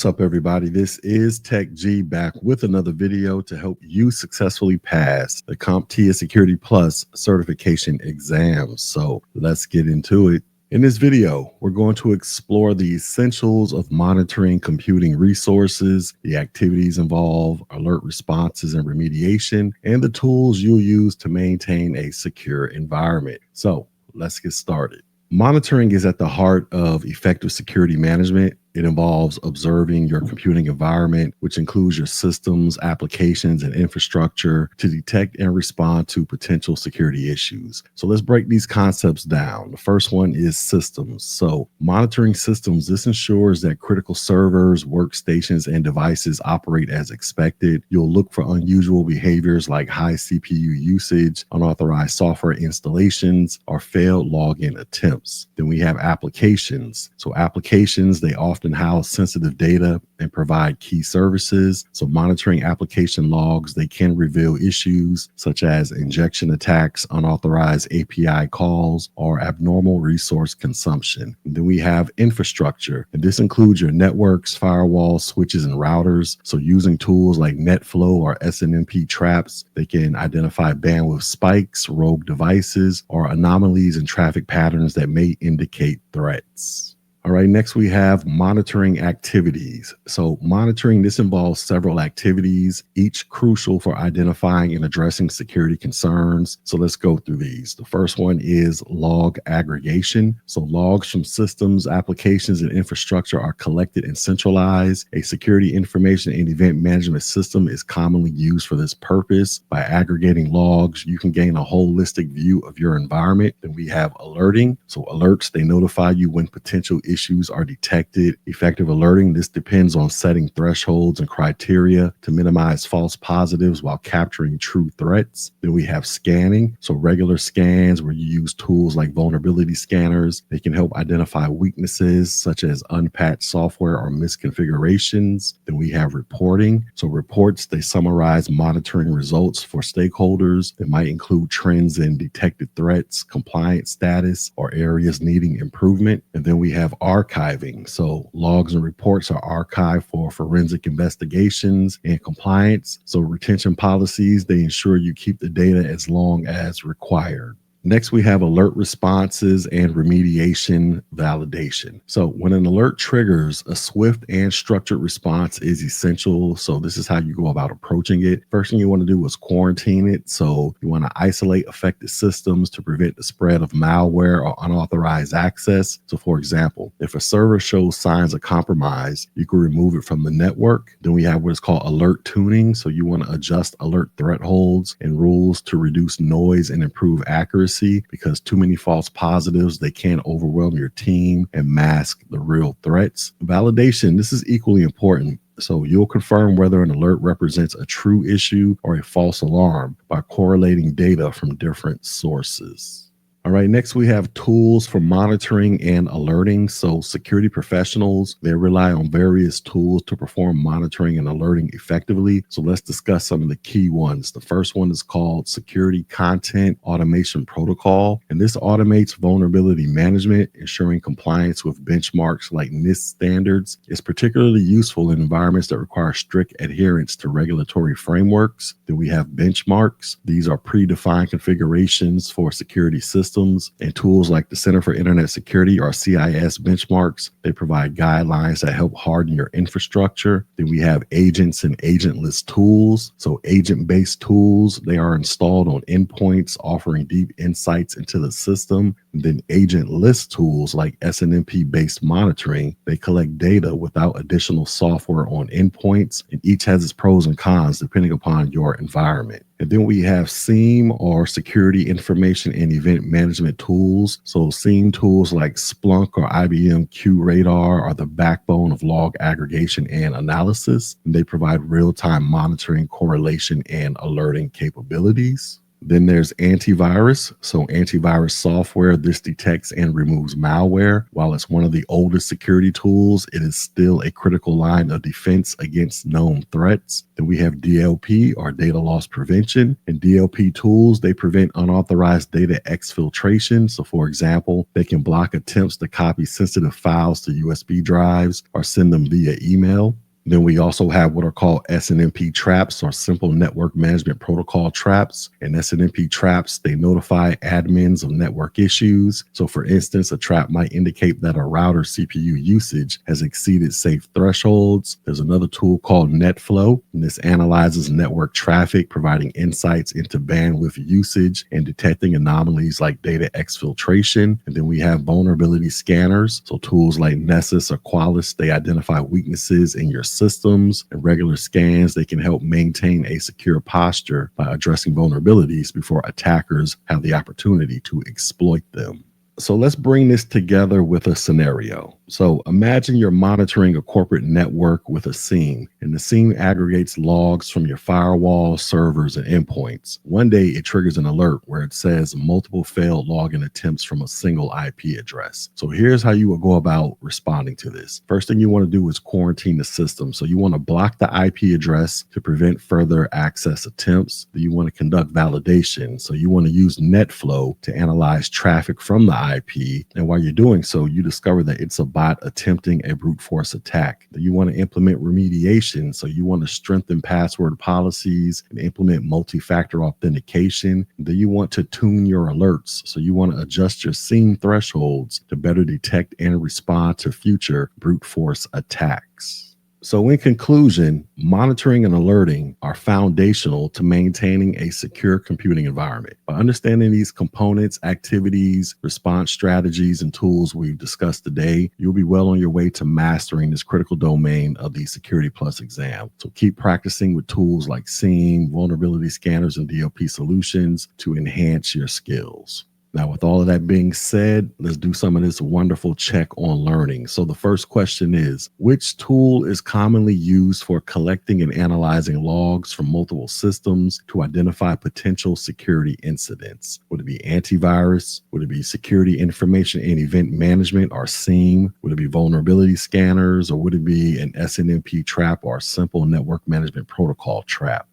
What's up, everybody? This is Tech G back with another video to help you successfully pass the CompTIA Security Plus certification exam. So let's get into it. In this video, we're going to explore the essentials of monitoring computing resources, the activities involved, alert responses and remediation, and the tools you'll use to maintain a secure environment. So let's get started. Monitoring is at the heart of effective security management. It involves observing your computing environment, which includes your systems, applications, and infrastructure to detect and respond to potential security issues. So let's break these concepts down. The first one is systems. So monitoring systems, this ensures that critical servers, workstations, and devices operate as expected. You'll look for unusual behaviors like high CPU usage, unauthorized software installations, or failed login attempts. Then we have applications. So applications, they often house sensitive data and provide key services. So monitoring application logs, they can reveal issues such as injection attacks, unauthorized API calls, or abnormal resource consumption. And then we have infrastructure, and this includes your networks, firewalls, switches, and routers. So using tools like NetFlow or SNMP traps, they can identify bandwidth spikes, rogue devices, or anomalies in traffic patterns that may indicate threats. All right, next we have monitoring activities. So monitoring, this involves several activities, each crucial for identifying and addressing security concerns. So let's go through these. The first one is log aggregation. So logs from systems, applications, and infrastructure are collected and centralized. A security information and event management system is commonly used for this purpose. By aggregating logs, you can gain a holistic view of your environment. Then we have alerting. So alerts, they notify you when potential issues are detected. Effective alerting, this depends on setting thresholds and criteria to minimize false positives while capturing true threats. Then we have scanning. So regular scans where you use tools like vulnerability scanners. They can help identify weaknesses such as unpatched software or misconfigurations. Then we have reporting. So reports, they summarize monitoring results for stakeholders. It might include trends in detected threats, compliance status, or areas needing improvement. And then we have archiving. So logs and reports are archived for forensic investigations and compliance. So retention policies, they ensure you keep the data as long as required. Next, we have alert responses and remediation validation. So when an alert triggers, a swift and structured response is essential. So this is how you go about approaching it. First thing you want to do is quarantine it. So you want to isolate affected systems to prevent the spread of malware or unauthorized access. So for example, if a server shows signs of compromise, you can remove it from the network. Then we have what is called alert tuning. So you want to adjust alert thresholds and rules to reduce noise and improve accuracy, because too many false positives, they can overwhelm your team and mask the real threats. Validation, this is equally important. So you'll confirm whether an alert represents a true issue or a false alarm by correlating data from different sources. All right, next we have tools for monitoring and alerting. So security professionals, they rely on various tools to perform monitoring and alerting effectively. So let's discuss some of the key ones. The first one is called Security Content Automation Protocol, and this automates vulnerability management, ensuring compliance with benchmarks like NIST standards. It's particularly useful in environments that require strict adherence to regulatory frameworks. Then we have benchmarks. These are predefined configurations for security systems. And tools like the Center for Internet Security, or CIS benchmarks, they provide guidelines that help harden your infrastructure. Then we have agents and agentless tools. So agent-based tools, they are installed on endpoints, offering deep insights into the system. And then agentless tools like SNMP-based monitoring, they collect data without additional software on endpoints, and each has its pros and cons depending upon your environment. And then we have SIEM, or Security Information and Event Management tools. So SIEM tools like Splunk or IBM QRadar are the backbone of log aggregation and analysis. And they provide real-time monitoring, correlation, and alerting capabilities. Then there's antivirus. So antivirus software, this detects and removes malware. While it's one of the oldest security tools, it is still a critical line of defense against known threats. Then we have DLP, or data loss prevention. And DLP tools, they prevent unauthorized data exfiltration. So for example, they can block attempts to copy sensitive files to USB drives or send them via email. Then we also have what are called SNMP traps, or simple network management protocol traps. And SNMP traps, they notify admins of network issues. So for instance, a trap might indicate that a router CPU usage has exceeded safe thresholds. There's another tool called NetFlow, and this analyzes network traffic, providing insights into bandwidth usage and detecting anomalies like data exfiltration. And then we have vulnerability scanners. So tools like Nessus or Qualys, they identify weaknesses in your systems. And regular scans, they can help maintain a secure posture by addressing vulnerabilities before attackers have the opportunity to exploit them. So let's bring this together with a scenario. So imagine you're monitoring a corporate network with a SIEM, and the SIEM aggregates logs from your firewall, servers, and endpoints. One day it triggers an alert where it says multiple failed login attempts from a single IP address. So here's how you will go about responding to this. First thing you want to do is quarantine the system. So you want to block the IP address to prevent further access attempts. Then you want to conduct validation. So you want to use NetFlow to analyze traffic from the IP. And while you're doing so, you discover that it's a bot attempting a brute force attack. Then you want to implement remediation. So you want to strengthen password policies and implement multi-factor authentication. Then you want to tune your alerts. So you want to adjust your SIEM thresholds to better detect and respond to future brute force attacks. So in conclusion, monitoring and alerting are foundational to maintaining a secure computing environment. By understanding these components, activities, response strategies, and tools we've discussed today, you'll be well on your way to mastering this critical domain of the Security Plus exam. So keep practicing with tools like SIEM, vulnerability scanners, and DLP solutions to enhance your skills. Now, with all of that being said, let's do some of this wonderful check on learning. So the first question is, which tool is commonly used for collecting and analyzing logs from multiple systems to identify potential security incidents? Would it be antivirus? Would it be security information and event management, or SIEM? Would it be vulnerability scanners? Or would it be an SNMP trap or a simple network management protocol trap?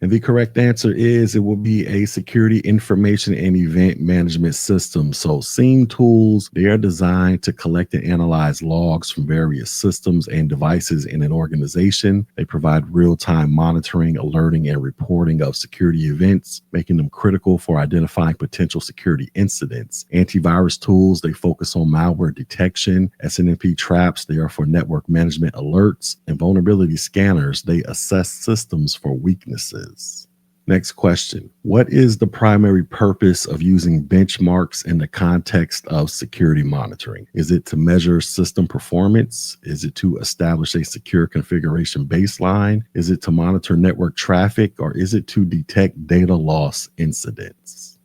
And the correct answer is it will be a security information and event management system. So SIEM tools, they are designed to collect and analyze logs from various systems and devices in an organization. They provide real-time monitoring, alerting, and reporting of security events, making them critical for identifying potential security incidents. Antivirus tools, they focus on malware detection. SNMP traps, they are for network management alerts. And vulnerability scanners, they assess systems for weaknesses. Next question. What is the primary purpose of using benchmarks in the context of security monitoring? Is it to measure system performance? Is it to establish a secure configuration baseline? Is it to monitor network traffic? Or is it to detect data loss incidents?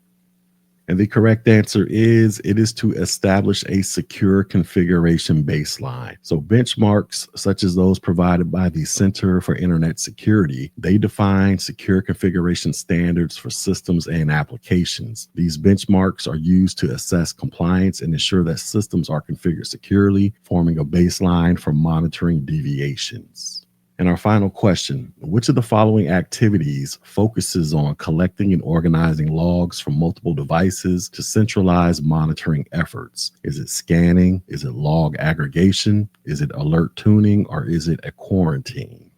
And the correct answer is it is to establish a secure configuration baseline. So benchmarks, such as those provided by the Center for Internet Security, they define secure configuration standards for systems and applications. These benchmarks are used to assess compliance and ensure that systems are configured securely, forming a baseline for monitoring deviations. And our final question, which of the following activities focuses on collecting and organizing logs from multiple devices to centralize monitoring efforts? Is it scanning? Is it log aggregation? Is it alert tuning? Or is it a quarantine?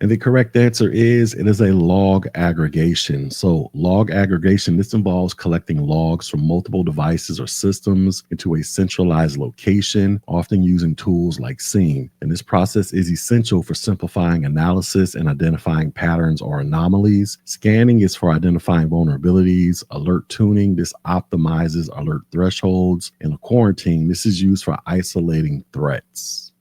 And the correct answer is it is a log aggregation. So log aggregation, this involves collecting logs from multiple devices or systems into a centralized location, often using tools like SIEM. And this process is essential for simplifying analysis and identifying patterns or anomalies. Scanning is for identifying vulnerabilities. Alert tuning, this optimizes alert thresholds. And a quarantine, this is used for isolating threats.